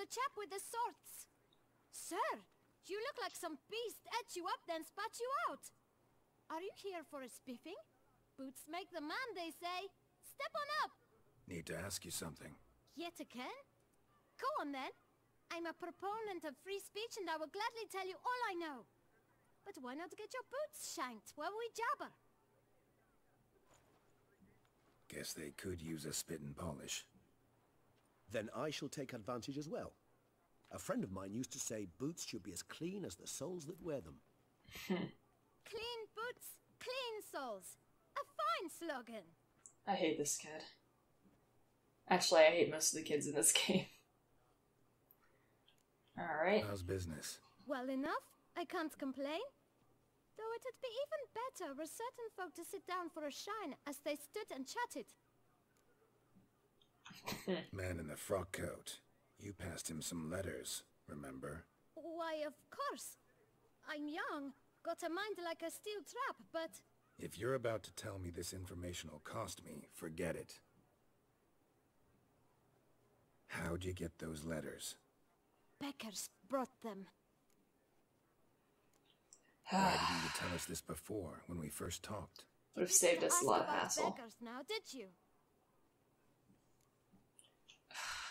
chap with the swords. Sir, you look like some beast ate you up then spat you out. Are you here for a spiffing? Boots make the man, they say. Step on up. Need to ask you something. Yet again? Go on then. I'm a proponent of free speech and I will gladly tell you all I know. But why not get your boots shanked while we jabber? Guess they could use a spit and polish. Then I shall take advantage as well. A friend of mine used to say boots should be as clean as the soles that wear them. Clean boots, clean soles. A fine slogan. I hate this kid. Actually, I hate most of the kids in this game. Alright. How's business? Well enough. I can't complain. Though it'd be even better were certain folk to sit down for a shine as they stood and chatted. Man in the frock coat. You passed him some letters, remember? Why, of course. I'm young, got a mind like a steel trap, but... If you're about to tell me this information will cost me, forget it. How'd you get those letters? Beggars brought them. Why didn't you tell us this before, when we first talked? Would have saved us a lot of hassle. Beggars now, did you?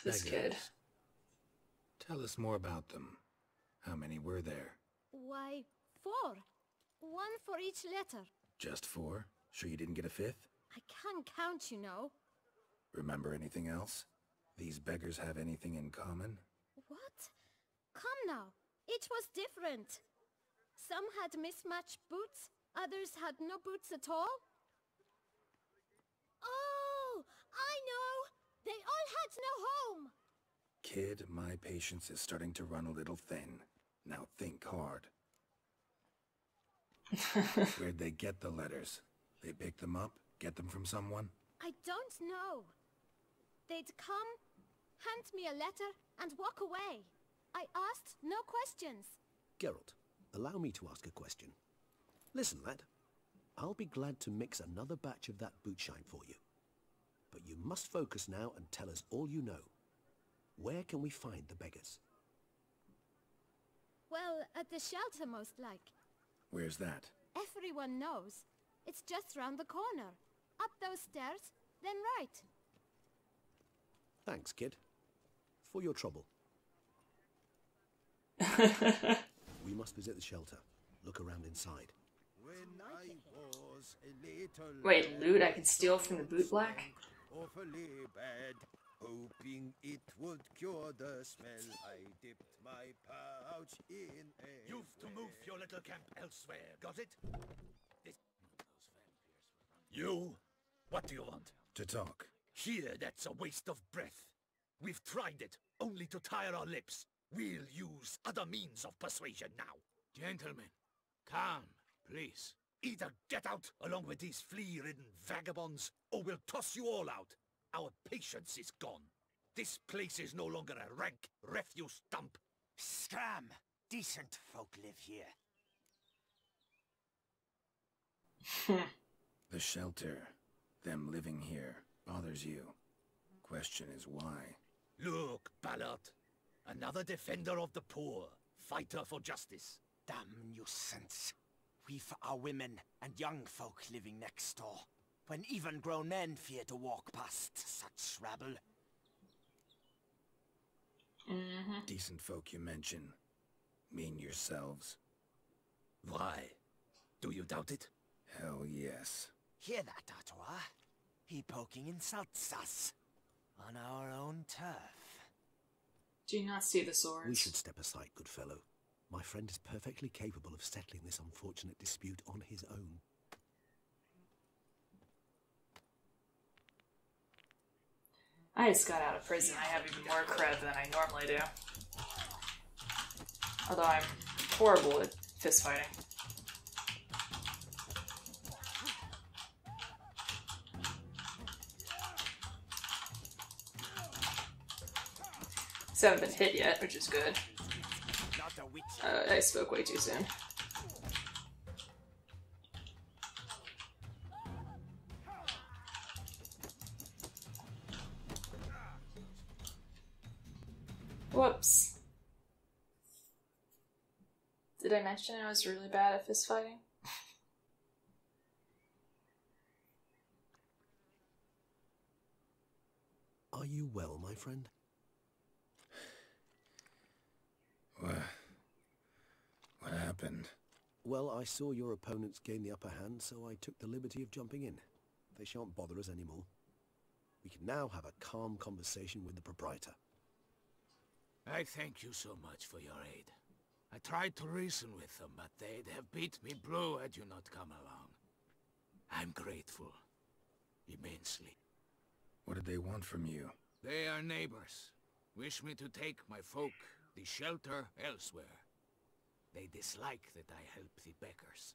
This kid. Tell us more about them. How many were there? Why, 4. One for each letter. Just 4? Sure you didn't get a 5th? I can't count, you know. Remember anything else? These beggars have anything in common? What? Come now. Each was different. Some had mismatched boots, others had no boots at all. Oh, I know! They all had no home! Kid, my patience is starting to run a little thin. Now think hard. Where'd they get the letters? They pick them up? Get them from someone? I don't know. They'd come, hand me a letter, and walk away. I asked no questions. Geralt, allow me to ask a question. Listen, lad. I'll be glad to mix another batch of that boot shine for you. But you must focus now and tell us all you know. Where can we find the beggars? Well, at the shelter most like. Where's that? Everyone knows. It's just round the corner. Up those stairs, then right. Thanks, kid. For your trouble. We must visit the shelter. Look around inside. When I was a little Wait, loot I can steal from the boot black? awfully bad, hoping it would cure the smell. I dipped my pouch in a You've to move your little camp elsewhere, got it? You? What do you want? To talk. Here, that's a waste of breath. We've tried it, only to tire our lips. We'll use other means of persuasion now. Gentlemen, calm, please. Either get out along with these flea-ridden vagabonds, or we'll toss you all out. Our patience is gone. This place is no longer a rank refuse dump. Scram! Decent folk live here. The shelter, them living here, bothers you. Question is why? Look, Ballard. Another defender of the poor. Fighter for justice. Damn nuisance. We've our women and young folk living next door, when even grown men fear to walk past such rabble. Decent folk you mention. Mean yourselves? Why? Do you doubt it? Hell yes. Hear that, Artois? He poking insults us. On our own turf. Do you not see the swords? We should step aside, good fellow. My friend is perfectly capable of settling this unfortunate dispute on his own. I just got out of prison. I have even more cred than I normally do. Although I'm horrible at fist fighting. So I haven't been hit yet, which is good. I spoke way too soon. Whoops. Did I mention I was really bad at fist fighting? Are you well, my friend? What happened? Well, I saw your opponents gain the upper hand, so I took the liberty of jumping in. They shan't bother us anymore. We can now have a calm conversation with the proprietor. I thank you so much for your aid. I tried to reason with them, but they'd have beat me blue had you not come along. I'm grateful. Immensely. What did they want from you? They are neighbors. Wish me to take my folk, the shelter, elsewhere. They dislike that I help the beggars.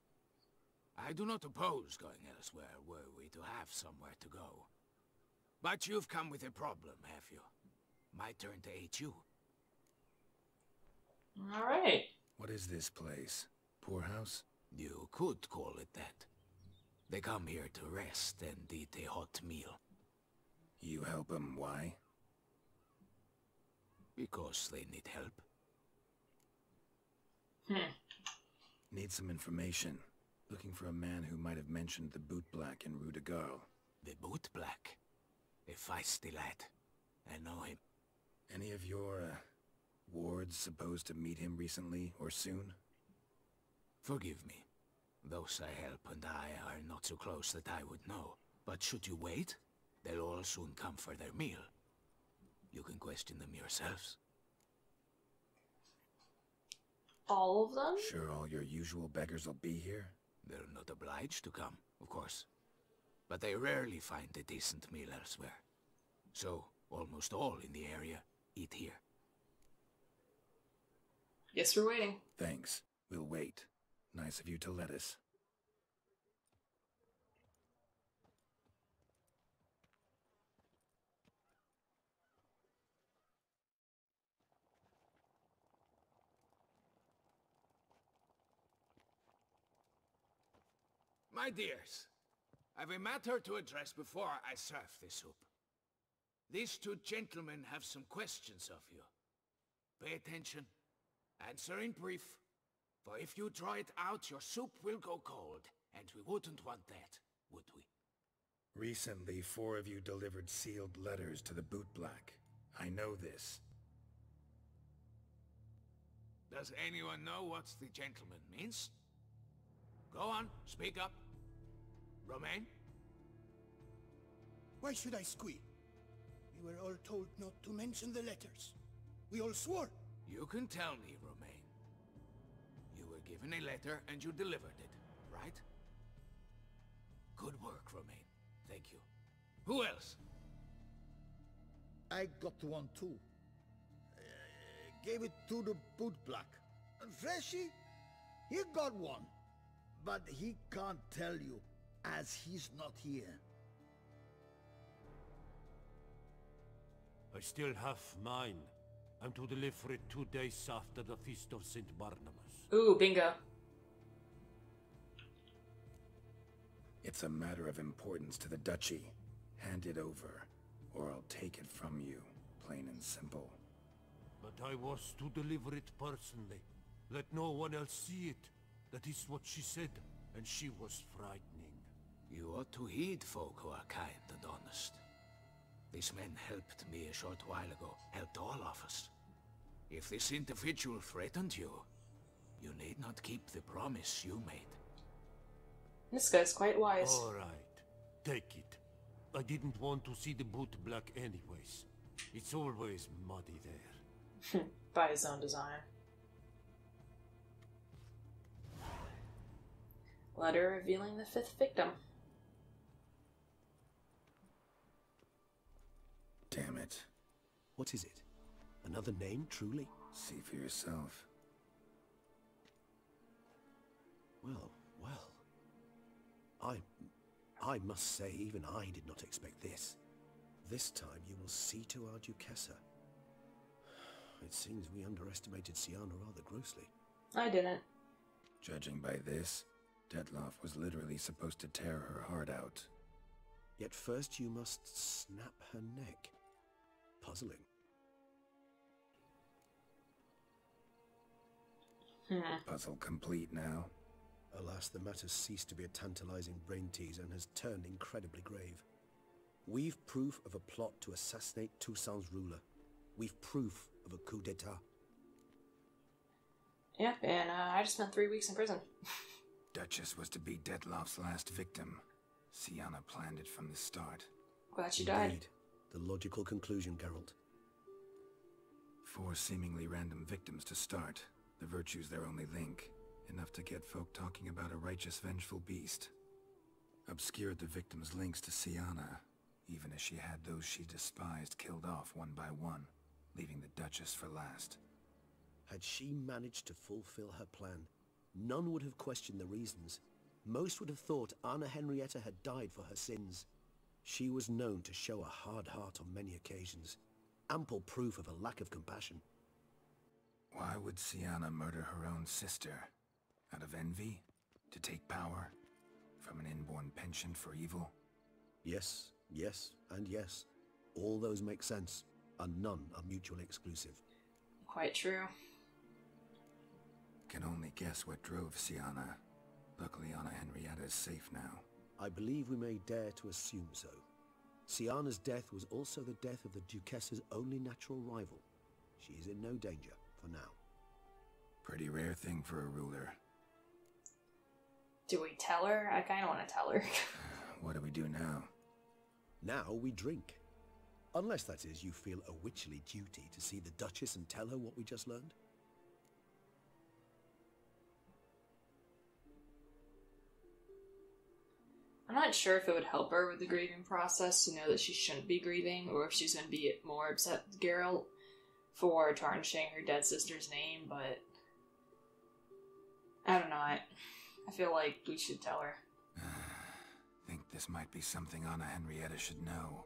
I do not oppose going elsewhere were we to have somewhere to go. But you've come with a problem, have you? My turn to aid you. Alright. What is this place? Poorhouse? You could call it that. They come here to rest and eat a hot meal. You help them, why? Because they need help. Need some information. Looking for a man who might have mentioned the Boot Black in Rue de Garl. The Boot Black? A feisty lad. I know him. Any of your, wards supposed to meet him recently or soon? Forgive me. Those I help and I are not so close that I would know. But should you wait, they'll all soon come for their meal. You can question them yourselves. All of them? Sure all your usual beggars will be here? They're not obliged to come, of course. But they rarely find a decent meal elsewhere. So, almost all in the area eat here. Guess we're waiting. Thanks. We'll wait. Nice of you to let us. My dears, I've a matter to address before I serve the soup. These two gentlemen have some questions of you. Pay attention. Answer in brief, for if you draw it out, your soup will go cold, and we wouldn't want that, would we? Recently, 4 of you delivered sealed letters to the Boot Black. I know this. Does anyone know what the gentleman means? Go on, speak up. Romain? Why should I squeal? We were all told not to mention the letters. We all swore. You can tell me, Romain. You were given a letter and you delivered it, right? Good work, Romain. Thank you. Who else? I got one too. Gave it to the Boot Black. And Freshy, he got one. But he can't tell you, as he's not here. I still have mine. I'm to deliver it 2 days after the Feast of St. Barnabas. Ooh, bingo. It's a matter of importance to the Duchy. Hand it over, or I'll take it from you, plain and simple. But I was to deliver it personally. Let no one else see it. That is what she said, and she was frightening. You ought to heed folk who are kind and honest. These men helped me a short while ago, helped all of us. If this individual threatened you, you need not keep the promise you made. This guy's quite wise. All right, take it. I didn't want to see the Boot Black anyways. It's always muddy there. By his own design. Letter revealing the 5th victim. Damn it. What is it? Another name, truly? See for yourself. Well, well. I must say, even I did not expect this. This time you will see to our Duchessa. It seems we underestimated Sienna rather grossly. I didn't. Judging by this, Detloff was literally supposed to tear her heart out. Yet first you must snap her neck. Puzzling. Puzzle complete now. Alas, the matter's ceased to be a tantalizing brain teaser and has turned incredibly grave. We've proof of a plot to assassinate Toussaint's ruler. We've proof of a coup d'etat. Yep, and I just spent 3 weeks in prison. Duchess was to be Detloff's last victim. Sienna planned it from the start. Glad she died. Indeed. The logical conclusion, Geralt. 4 seemingly random victims to start. The virtue's their only link. Enough to get folk talking about a righteous, vengeful beast. Obscured the victims' links to Sienna, even as she had those she despised killed off one by one, leaving the Duchess for last. Had she managed to fulfill her plan, none would have questioned the reasons. Most would have thought Anna Henrietta had died for her sins. She was known to show a hard heart on many occasions. Ample proof of a lack of compassion. Why would Sienna murder her own sister? Out of envy? To take power? From an inborn penchant for evil? Yes, yes, and yes. All those make sense, and none are mutually exclusive. Quite true. Can only guess what drove Sienna. Luckily, Anna Henrietta is safe now. I believe we may dare to assume so. Sienna's death was also the death of the Duchess's only natural rival. She is in no danger, for now. Pretty rare thing for a ruler. Do we tell her? I kind of want to tell her. What do we do now? Now we drink. Unless, that is, you feel a witcherly duty to see the Duchess and tell her what we just learned. I'm not sure if it would help her with the grieving process to know that she shouldn't be grieving, or if she's going to be more upset with Geralt for tarnishing her dead sister's name, but I don't know. I feel like we should tell her. Think this might be something Anna Henrietta should know.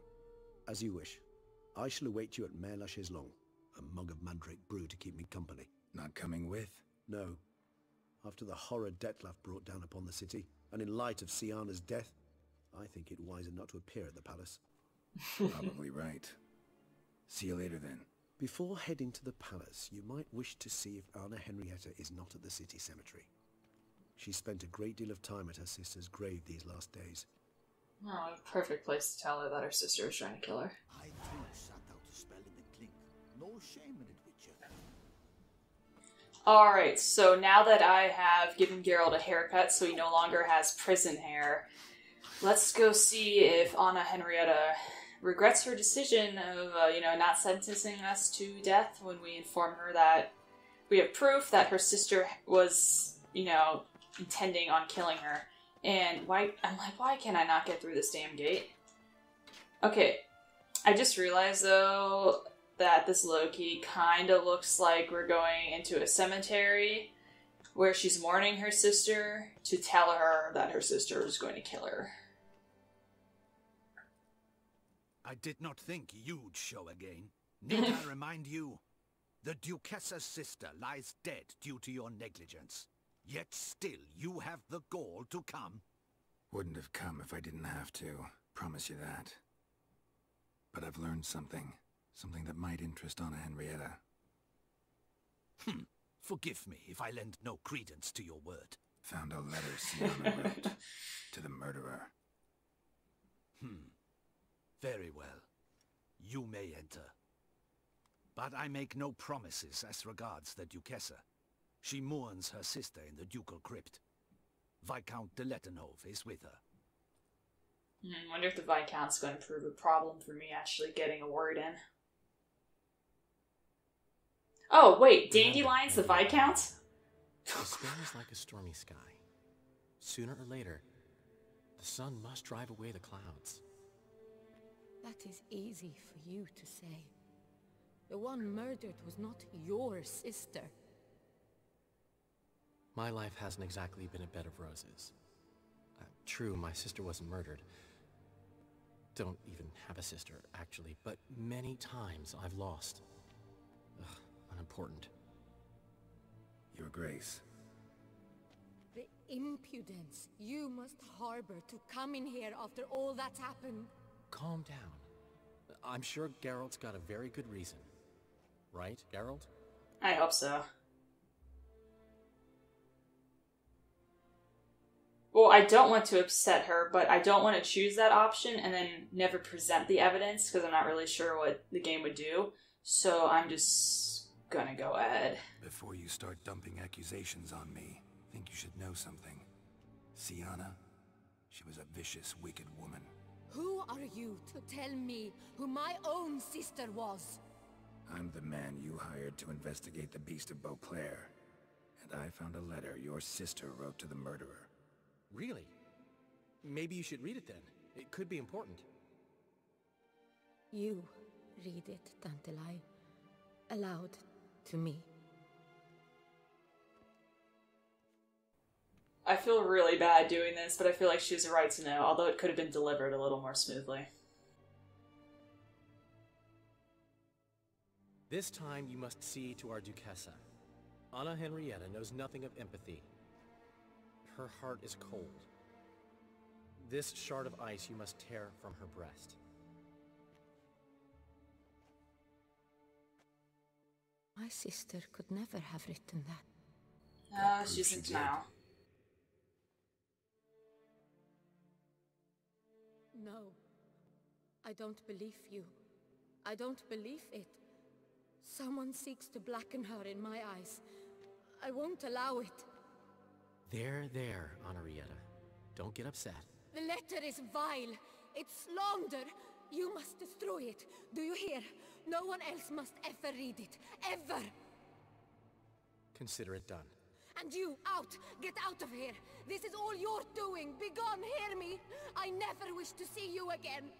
As you wish. I shall await you at Mare la Chaiselongue. A mug of mandrake brew to keep me company. Not coming with? No. After the horror Detlaff brought down upon the city, and in light of Sienna's death, I think it wiser not to appear at the palace. Probably right. See you later then. Before heading to the palace, you might wish to see if Anna Henrietta is not at the city cemetery. She spent a great deal of time at her sister's grave these last days. Oh, a perfect place to tell her that her sister was trying to kill her. I too sat out a spell in the clink. No shame in it, Witcher. Alright, so now that I have given Geralt a haircut so he no longer has prison hair, let's go see if Anna Henrietta regrets her decision of, not sentencing us to death when we inform her that we have proof that her sister was, intending on killing her. And why can't I not get through this damn gate? Okay, I just realized, though, that this low-key kind of looks like we're going into a cemetery where she's mourning her sister to tell her that her sister is going to kill her. I did not think you'd show again. Need I remind you? The Duchessa's sister lies dead due to your negligence. Yet still you have the gall to come. Wouldn't have come if I didn't have to. Promise you that. But I've learned something. Something that might interest Anna Henrietta. Forgive me if I lend no credence to your word. Found a letter Sienna wrote to the murderer. Very well. You may enter. But I make no promises as regards the Duchessa. She mourns her sister in the ducal crypt. Viscount de Lettenhove is with her. I wonder if the Viscount's going to prove a problem for me actually getting a word in. Oh, wait, Dandelion's the Viscount? Despair is like a stormy sky. Sooner or later, the sun must drive away the clouds. That is easy for you to say. The one murdered was not your sister. My life hasn't exactly been a bed of roses. True, my sister wasn't murdered. Don't even have a sister, actually, but many times I've lost. Unimportant. Your Grace. The impudence you must harbor to come in here after all that's happened. Calm down. I'm sure Geralt's got a very good reason. Right, Geralt? I hope so. Well, I don't want to upset her, but I don't want to choose that option and then never present the evidence because I'm not really sure what the game would do. So I'm just gonna go ahead. Before you start dumping accusations on me, I think you should know something. Sienna, she was a vicious, wicked woman. Who are you to tell me who my own sister was? I'm the man you hired to investigate the Beast of Beauclair. And I found a letter your sister wrote to the murderer. Really? Maybe you should read it then. It could be important. You read it, Tantalai, aloud to me. I feel really bad doing this, but I feel like she has a right to know, although it could have been delivered a little more smoothly. This time you must see to our Duchessa. Anna Henrietta knows nothing of empathy. Her heart is cold. This shard of ice you must tear from her breast. My sister could never have written that. She's in denial. No. I don't believe you. I don't believe it. Someone seeks to blacken her in my eyes. I won't allow it. There, Henrietta. Don't get upset. The letter is vile. It's slander. You must destroy it. Do you hear? No one else must ever read it. Ever! Consider it done. And you, out! Get out of here! This is all you're doing! Begone, hear me! I never wish to see you again!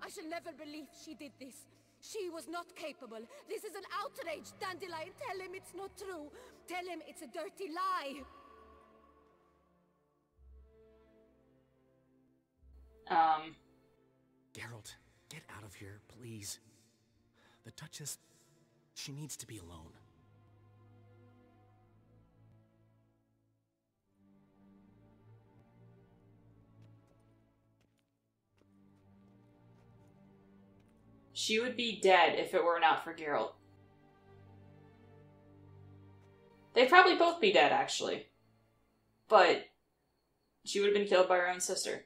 I shall never believe she did this. She was not capable. This is an outrage, Dandelion. Tell him it's not true. Tell him it's a dirty lie. Geralt, get out of here, please. The Duchess, she needs to be alone. She would be dead if it were not for Geralt. They'd probably both be dead, actually. But she would have been killed by her own sister.